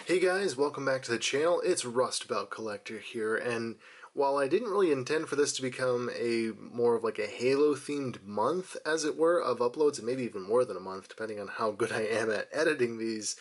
Hey guys, welcome back to the channel. It's Rustabout Collector here, and while I didn't really intend for this to become a more of like a Halo themed month, as it were, of uploads, and maybe even more than a month, depending on how good I am at editing these,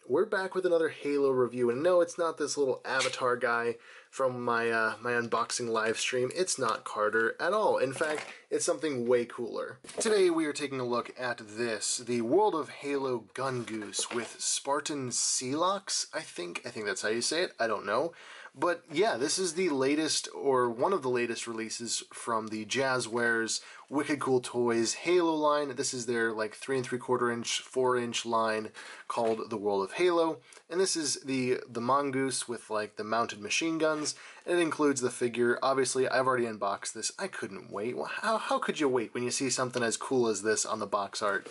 we're back with another Halo review. And no, it's not this little avatar guy from my my unboxing live stream. It's not Carter at all. In fact, it's something way cooler. Today we are taking a look at this, the World of Halo Gungoose with Spartan Celox, I think that's how you say it, I don't know. But yeah, this is the latest, or one of the latest releases from the Jazwares Wicked Cool Toys Halo line. This is their like 3 3/4 inch, 4-inch line called the World of Halo. And this is the mongoose with like the mounted machine guns. And it includes the figure. Obviously, I've already unboxed this. I couldn't wait. Well, how could you wait when you see something as cool as this on the box art?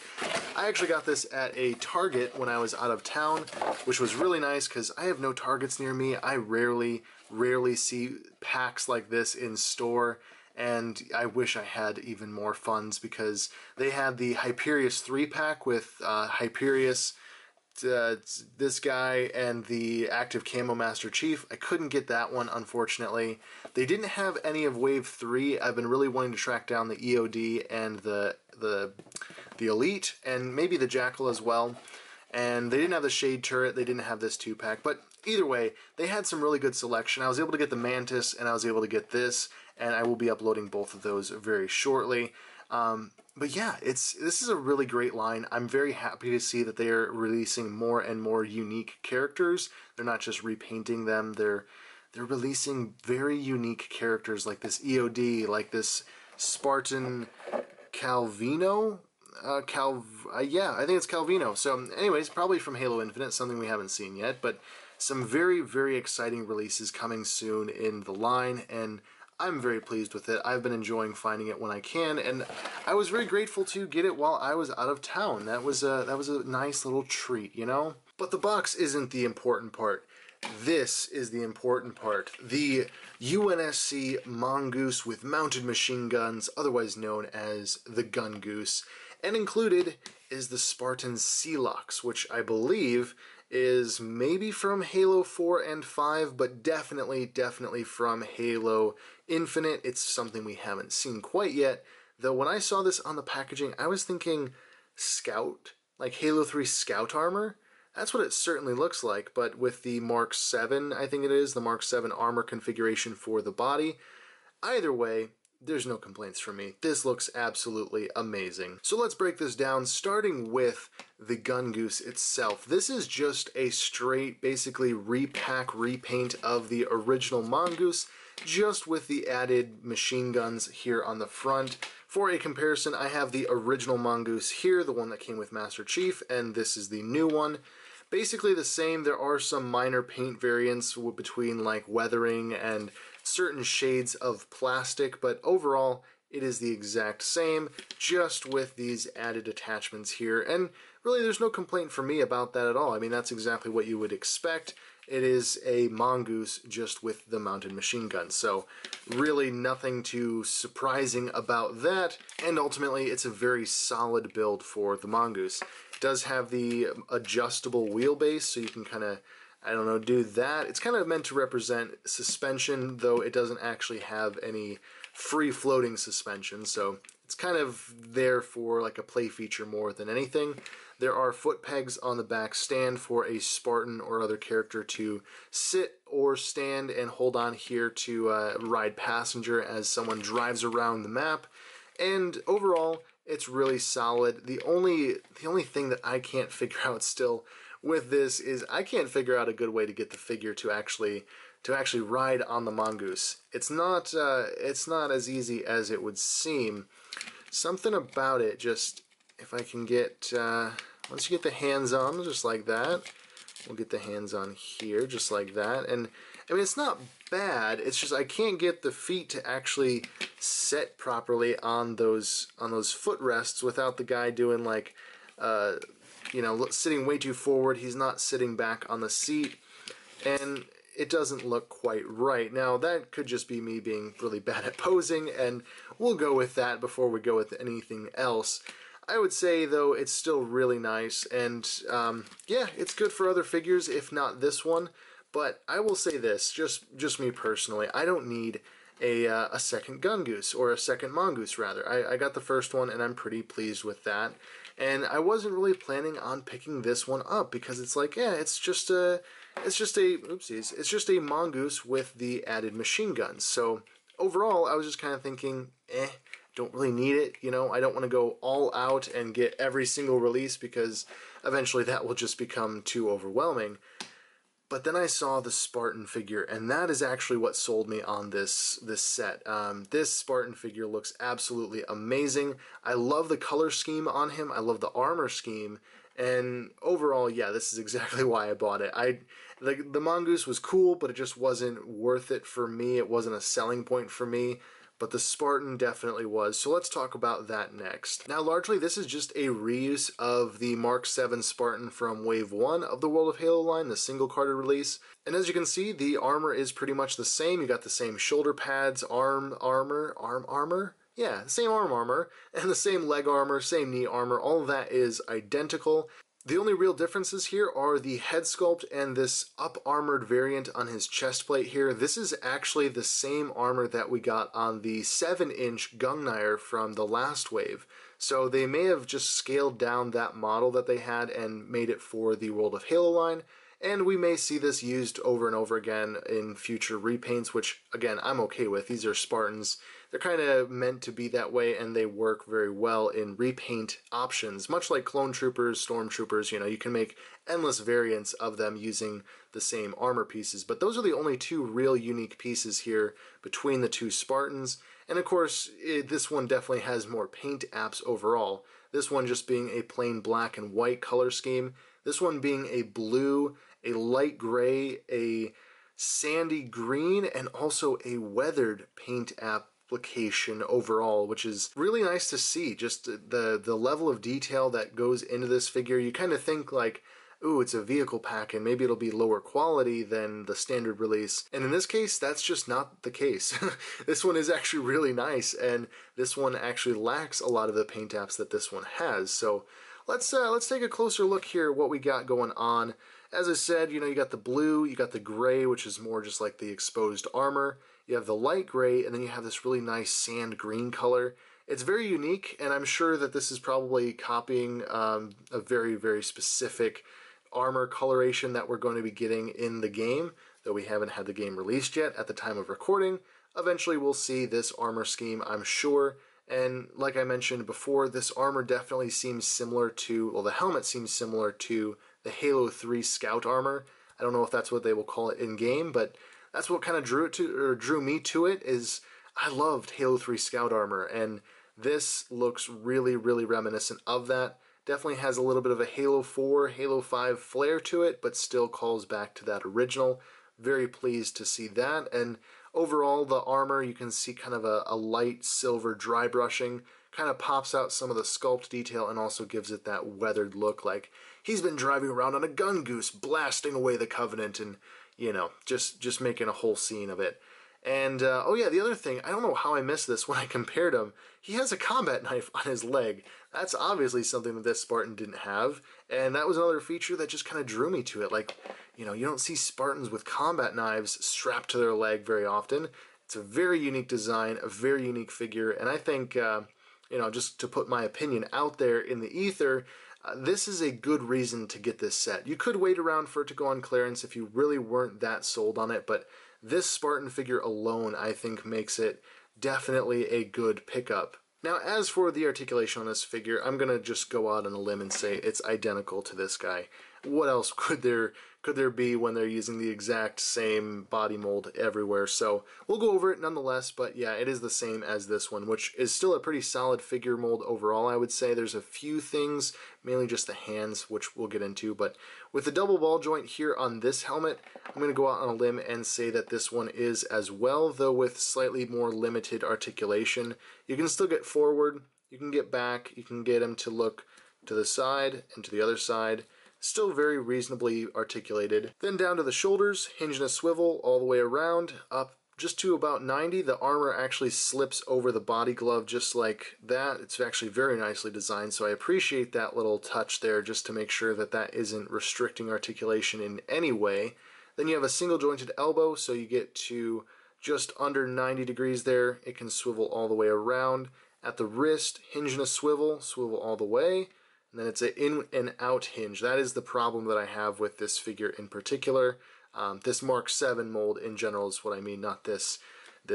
I actually got this at a Target when I was out of town, which was really nice because I have no Targets near me. I rarely see packs like this in store, and I wish I had even more funds because they had the Hyperius 3-pack with Hyperius, this guy, and the active Camo Master Chief. I couldn't get that one, unfortunately. They didn't have any of Wave 3. I've been really wanting to track down the EOD and the Elite, and maybe the Jackal as well. And they didn't have the Shade Turret, they didn't have this 2-pack, but either way, they had some really good selection. I was able to get the Mantis, and I was able to get this, and I will be uploading both of those very shortly. But yeah, this is a really great line. I'm very happy to see that they are releasing more and more unique characters. They're not just repainting them, they're releasing very unique characters like this EOD, like this Spartan Calvino. Yeah, I think it's Calvino. So anyways, probably from Halo Infinite, something we haven't seen yet, but some very, very exciting releases coming soon in the line, and I'm very pleased with it. I've been enjoying finding it when I can, and I was very grateful to get it while I was out of town. That was a nice little treat, you know? But the box isn't the important part. This is the important part. The UNSC Mongoose with mounted machine guns, otherwise known as the Gungoose. And included is the Spartan Celox, which I believe is maybe from Halo 4 and 5, but definitely from Halo Infinite. It's something we haven't seen quite yet, though when I saw this on the packaging, I was thinking Scout, like Halo 3 Scout armor. That's what it certainly looks like, but with the Mark 7, I think it is, the Mark 7 armor configuration for the body. Either way, there's no complaints from me. This looks absolutely amazing. So let's break this down, starting with the Gungoose itself. This is just a straight, basically repaint of the original Mongoose, just with the added machine guns here on the front. For a comparison, I have the original Mongoose here, the one that came with Master Chief, and this is the new one. Basically the same. There are some minor paint variants between like weathering and certain shades of plastic, but overall it is the exact same, just with these added attachments here. And really there's no complaint for me about that at all. I mean, that's exactly what you would expect. It is a Mongoose just with the mounted machine gun, so really nothing too surprising about that, and ultimately it's a very solid build for the Mongoose. It does have the adjustable wheelbase, so you can kind of, I don't know, do that. It's kind of meant to represent suspension, though it doesn't actually have any free-floating suspension, so it's kind of there for like a play feature more than anything. There are foot pegs on the back stand for a Spartan or other character to sit or stand and hold on here to ride passenger as someone drives around the map. And overall, it's really solid. The only thing that I can't figure out still with this is I can't figure out a good way to get the figure to actually ride on the Mongoose. It's not as easy as it would seem. Something about it, just if I can get once you get the hands on, just like that, we'll get the hands on here, just like that. And I mean, it's not bad. It's just I can't get the feet to actually set properly on those footrests without the guy doing like you know, sitting way too forward. He's not sitting back on the seat, and it doesn't look quite right. Now, that could just be me being really bad at posing, and we'll go with that before we go with anything else. I would say, though, it's still really nice, and yeah, it's good for other figures, if not this one. But I will say this, just me personally, I don't need a second Gungoose, or a second Mongoose, rather. I got the first one, and I'm pretty pleased with that. And I wasn't really planning on picking this one up, because it's like, yeah, it's just a, oopsies, it's just a Mongoose with the added machine guns. So overall, I was just kind of thinking, don't really need it, you know, I don't want to go all out and get every single release because eventually that will just become too overwhelming. But then I saw the Spartan figure, and that is actually what sold me on this set. This Spartan figure looks absolutely amazing. I love the color scheme on him, I love the armor scheme, and overall, yeah, this is exactly why I bought it. The Mongoose was cool, but it just wasn't worth it for me. It wasn't a selling point for me. But the Spartan definitely was, so let's talk about that next. Now, largely, this is just a reuse of the Mark 7 Spartan from Wave 1 of the World of Halo line, the single-carded release. And as you can see, the armor is pretty much the same. You got the same shoulder pads, arm armor? Yeah, same arm armor, and the same leg armor, same knee armor, all of that is identical. The only real differences here are the head sculpt and this up-armored variant on his chest plate here. This is actually the same armor that we got on the 7-inch Gungnire from the last wave. So they may have just scaled down that model that they had and made it for the World of Halo line. And we may see this used over and over again in future repaints, which, again, I'm okay with. These are Spartans. They're kind of meant to be that way, and they work very well in repaint options. Much like clone troopers, stormtroopers, you know, you can make endless variants of them using the same armor pieces. But those are the only two real unique pieces here between the two Spartans. And of course, this one definitely has more paint apps overall. This one just being a plain black and white color scheme. This one being a blue, a light gray, a sandy green, and also a weathered paint application overall, which is really nice to see. Just the level of detail that goes into this figure. You kind of think like, ooh, it's a vehicle pack and maybe it'll be lower quality than the standard release. And in this case, that's just not the case. This one is actually really nice, and this one actually lacks a lot of the paint apps that this one has. So let's take a closer look here at what we got going on. As I said, you know, you got the blue, you got the gray, which is more just like the exposed armor. You have the light gray, and then you have this really nice sand green color. It's very unique, and I'm sure that this is probably copying a very, very specific armor coloration that we're going to be getting in the game, though we haven't had the game released yet at the time of recording. Eventually we'll see this armor scheme, I'm sure, and like I mentioned before, this armor definitely seems similar to, well, the helmet seems similar to the Halo 3 Scout armor. I don't know if that's what they will call it in-game, but that's what kind of drew me to it, is I loved Halo 3 Scout armor, and this looks really, really reminiscent of that. Definitely has a little bit of a Halo 4, Halo 5 flair to it, but still calls back to that original. Very pleased to see that, and overall the armor, you can see kind of a light silver dry brushing, kind of pops out some of the sculpt detail and also gives it that weathered look, like he's been driving around on a Gungoose, blasting away the Covenant, and, you know, just making a whole scene of it. And, oh yeah, the other thing, I don't know how I missed this when I compared him, he has a combat knife on his leg. That's obviously something that this Spartan didn't have, and that was another feature that just kind of drew me to it. Like, you know, you don't see Spartans with combat knives strapped to their leg very often. It's a very unique design, a very unique figure, and I think, you know, just to put my opinion out there in the ether, this is a good reason to get this set. You could wait around for it to go on clearance if you really weren't that sold on it, but this Spartan figure alone, I think, makes it definitely a good pickup. Now, as for the articulation on this figure, I'm going to just go out on a limb and say it's identical to this guy. What else could there be when they're using the exact same body mold everywhere? So we'll go over it nonetheless, but yeah, it is the same as this one, which is still a pretty solid figure mold overall, I would say. There's a few things, mainly just the hands, which we'll get into, but with the double ball joint here on this helmet, I'm going to go out on a limb and say that this one is as well, though with slightly more limited articulation. You can still get forward, you can get back, you can get him to look to the side and to the other side. Still very reasonably articulated. Then down to the shoulders, hinge and a swivel all the way around, up just to about 90. The armor actually slips over the body glove just like that. It's actually very nicely designed, so I appreciate that little touch there just to make sure that that isn't restricting articulation in any way. Then you have a single jointed elbow, so you get to just under 90 degrees there. It can swivel all the way around. At the wrist, hinge and a swivel, swivel all the way. And then it's an in and out hinge. That is the problem that I have with this figure in particular. This Mark 7 mold in general is what I mean, not this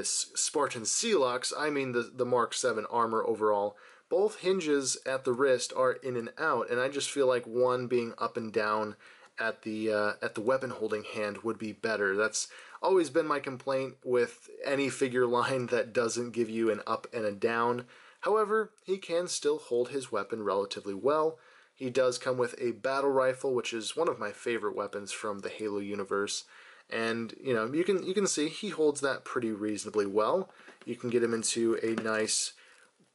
Spartan Celox. I mean the Mark 7 armor overall. Both hinges at the wrist are in and out, and I just feel like one being up and down at the weapon holding hand would be better. That's always been my complaint with any figure line that doesn't give you an up and a down. However, he can still hold his weapon relatively well. He does come with a battle rifle, which is one of my favorite weapons from the Halo universe. And, you know, you can see he holds that pretty reasonably well. You can get him into a nice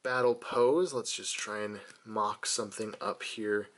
battle pose. Let's just try and mock something up here.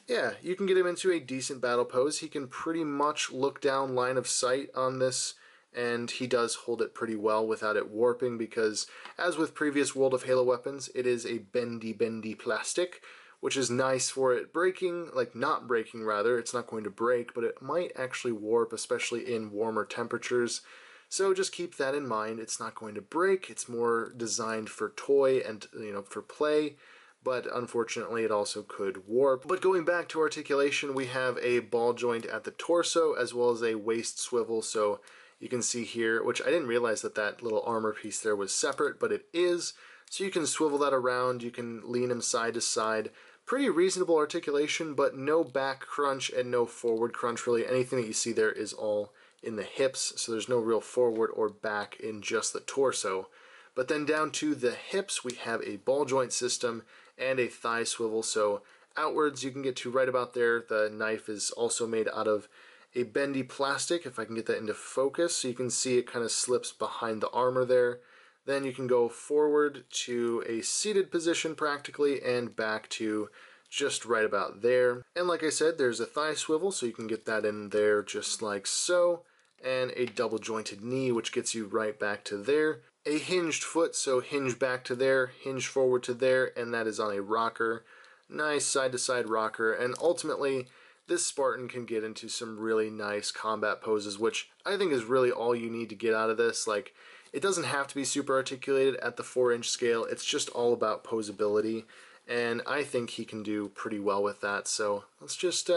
Yeah, you can get him into a decent battle pose. He can pretty much look down line of sight on this, and he does hold it pretty well without it warping, because as with previous World of Halo weapons, it is a bendy plastic, which is nice for it breaking, like not breaking rather. It's not going to break, but it might actually warp, especially in warmer temperatures. So just keep that in mind. It's not going to break. It's more designed for toy and, you know, for play, but unfortunately it also could warp. But going back to articulation, we have a ball joint at the torso as well as a waist swivel, so you can see here, which I didn't realize that that little armor piece there was separate, but it is. So you can swivel that around, you can lean him side to side. Pretty reasonable articulation, but no back crunch and no forward crunch really. Anything that you see there is all in the hips, so there's no real forward or back in just the torso. But then down to the hips, we have a ball joint system and a thigh swivel, so outwards you can get to right about there. The knife is also made out of a bendy plastic, if I can get that into focus, so you can see it kind of slips behind the armor there. Then you can go forward to a seated position practically and back to just right about there. And like I said, there's a thigh swivel, so you can get that in there just like so, and a double jointed knee, which gets you right back to there. A hinged foot, so hinge back to there, hinge forward to there, and that is on a rocker. Nice side to side rocker, and ultimately this Spartan can get into some really nice combat poses, which I think is really all you need to get out of this. Like, it doesn't have to be super articulated at the 4-inch scale, it's just all about posability, and I think he can do pretty well with that. So let's just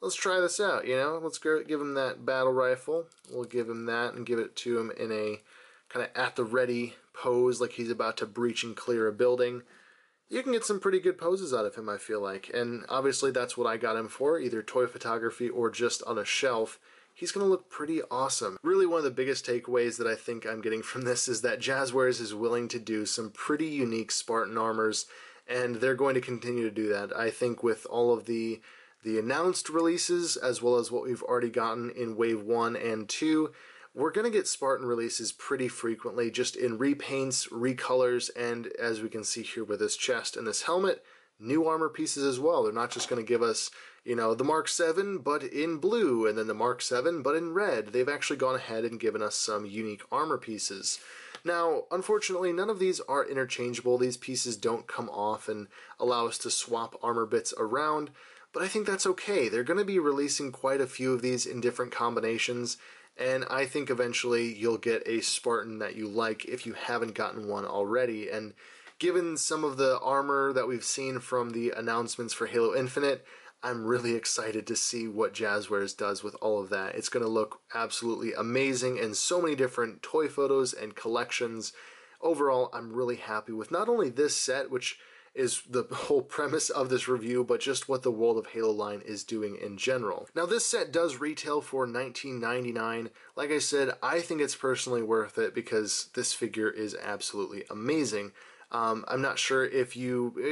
let's try this out, you know. Let's give him that battle rifle. We'll give him that and give it to him in a kind of at the ready pose, like he's about to breach and clear a building. You can get some pretty good poses out of him, I feel like, and obviously that's what I got him for, either toy photography or just on a shelf. He's going to look pretty awesome. Really, one of the biggest takeaways that I think I'm getting from this is that Jazwares is willing to do some pretty unique Spartan armors, and they're going to continue to do that. I think with all of the announced releases, as well as what we've already gotten in Wave 1 and 2, we're going to get Spartan releases pretty frequently, just in repaints, recolors, and as we can see here with this chest and this helmet, new armor pieces as well. They're not just going to give us, you know, the Mark 7 but in blue, and then the Mark 7 but in red. They've actually gone ahead and given us some unique armor pieces. Now, unfortunately, none of these are interchangeable. These pieces don't come off and allow us to swap armor bits around, but I think that's okay. They're going to be releasing quite a few of these in different combinations, and I think eventually you'll get a Spartan that you like if you haven't gotten one already. And given some of the armor that we've seen from the announcements for Halo Infinite, I'm really excited to see what Jazwares does with all of that. It's going to look absolutely amazing in so many different toy photos and collections. Overall, I'm really happy with not only this set, which is the whole premise of this review, but just what the World of Halo line is doing in general. Now, this set does retail for $19.99. Like I said, I think it's personally worth it because this figure is absolutely amazing. I'm not sure if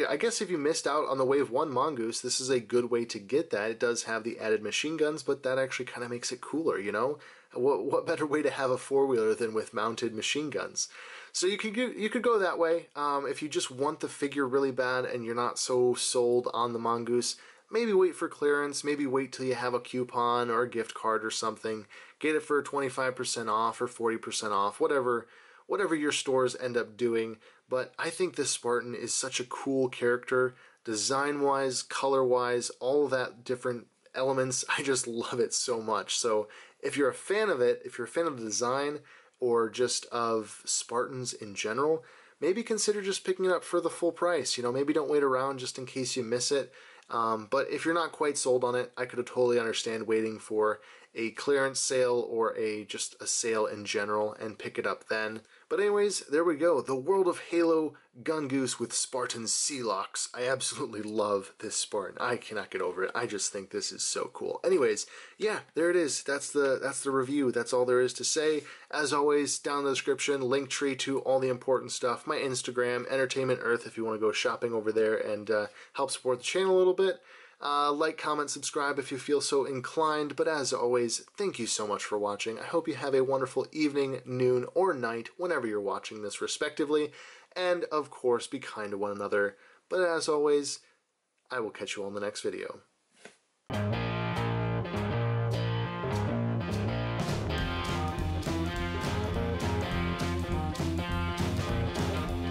I guess if you missed out on the Wave 1 Mongoose, this is a good way to get that. It does have the added machine guns, but that actually kind of makes it cooler, you know? What better way to have a four-wheeler than with mounted machine guns? So you could go that way. If you just want the figure really bad and you're not so sold on the Mongoose, maybe wait for clearance, maybe wait till you have a coupon or a gift card or something. Get it for 25% off or 40% off, whatever your stores end up doing. But I think this Spartan is such a cool character, design-wise, color-wise, all of that different elements. I just love it so much. So if you're a fan of it, if you're a fan of the design or just of Spartans in general, maybe consider just picking it up for the full price. You know, maybe don't wait around just in case you miss it. But if you're not quite sold on it, I could totally understand waiting for a clearance sale or just a sale in general and pick it up then. But anyways, there we go. The World of Halo Gungoose with Spartan Celox. I absolutely love this Spartan. I cannot get over it. I just think this is so cool. Anyways, yeah, there it is. That's the review. That's all there is to say. As always, down in the description, link tree to all the important stuff. My Instagram, Entertainment Earth, if you want to go shopping over there and help support the channel a little bit. Like, comment, subscribe if you feel so inclined, but as always, thank you so much for watching. I hope you have a wonderful evening, noon, or night, whenever you're watching this respectively, and of course, be kind to one another. But as always, I will catch you all in the next video.